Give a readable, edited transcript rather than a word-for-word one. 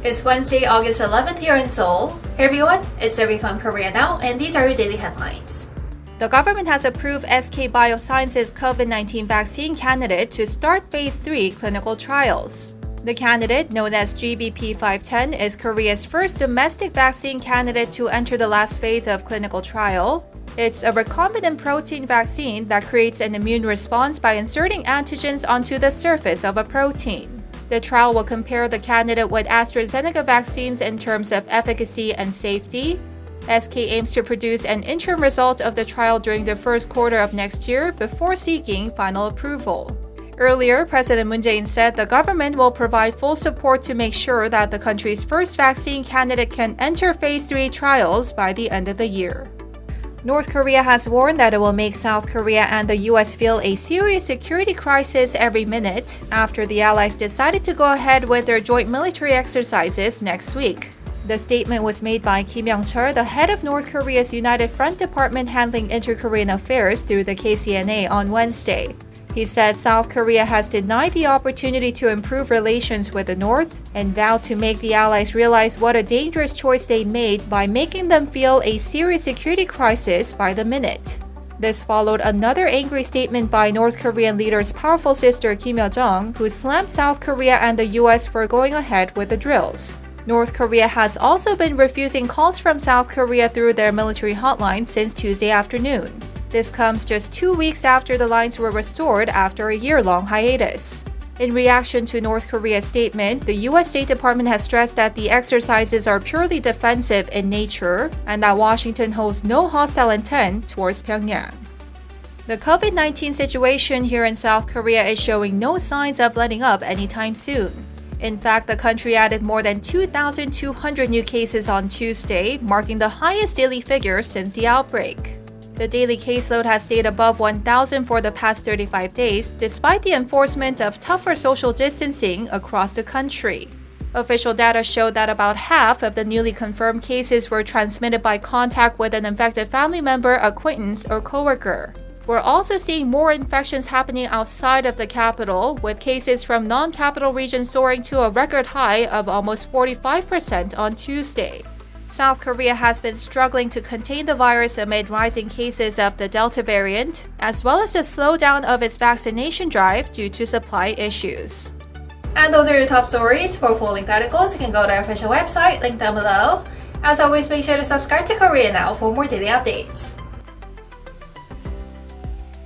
It's Wednesday, August 11th here in Seoul. Hey everyone, it's Debbie from Korea Now, and these are your daily headlines. The government has approved SK Bioscience's COVID-19 vaccine candidate to start Phase 3 clinical trials. The candidate, known as GBP510, is Korea's first domestic vaccine candidate to enter the last phase of clinical trial. It's a recombinant protein vaccine that creates an immune response by inserting antigens onto the surface of a protein. The trial will compare the candidate with AstraZeneca vaccines in terms of efficacy and safety. SK aims to produce an interim result of the trial during the first quarter of next year before seeking final approval. Earlier, President Moon Jae-in said the government will provide full support to make sure that the country's first vaccine candidate can enter Phase 3 trials by the end of the year. North Korea has warned that it will make South Korea and the US feel a serious security crisis every minute after the allies decided to go ahead with their joint military exercises next week. The statement was made by Kim Young-chul, the head of North Korea's United Front Department handling inter-Korean affairs, through the KCNA on Wednesday. He said South Korea has denied the opportunity to improve relations with the North and vowed to make the allies realize what a dangerous choice they made by making them feel a serious security crisis by the minute. This followed another angry statement by North Korean leader's powerful sister Kim Yo-jong, who slammed South Korea and the US for going ahead with the drills. North Korea has also been refusing calls from South Korea through their military hotline since Tuesday afternoon. This comes just 2 weeks after the lines were restored after a year-long hiatus. In reaction to North Korea's statement, the US State Department has stressed that the exercises are purely defensive in nature and that Washington holds no hostile intent towards Pyongyang. The COVID-19 situation here in South Korea is showing no signs of letting up anytime soon. In fact, the country added more than 2,200 new cases on Tuesday, marking the highest daily figure since the outbreak. The daily caseload has stayed above 1,000 for the past 35 days, despite the enforcement of tougher social distancing across the country. Official data showed that about half of the newly confirmed cases were transmitted by contact with an infected family member, acquaintance, or coworker. We're also seeing more infections happening outside of the capital, with cases from non-capital regions soaring to a record high of almost 45% on Tuesday. South Korea has been struggling to contain the virus amid rising cases of the Delta variant, as well as the slowdown of its vaccination drive due to supply issues. And those are your top stories. For full length articles, you can go to our official website, linked down below. As always, make sure to subscribe to Korea Now for more daily updates.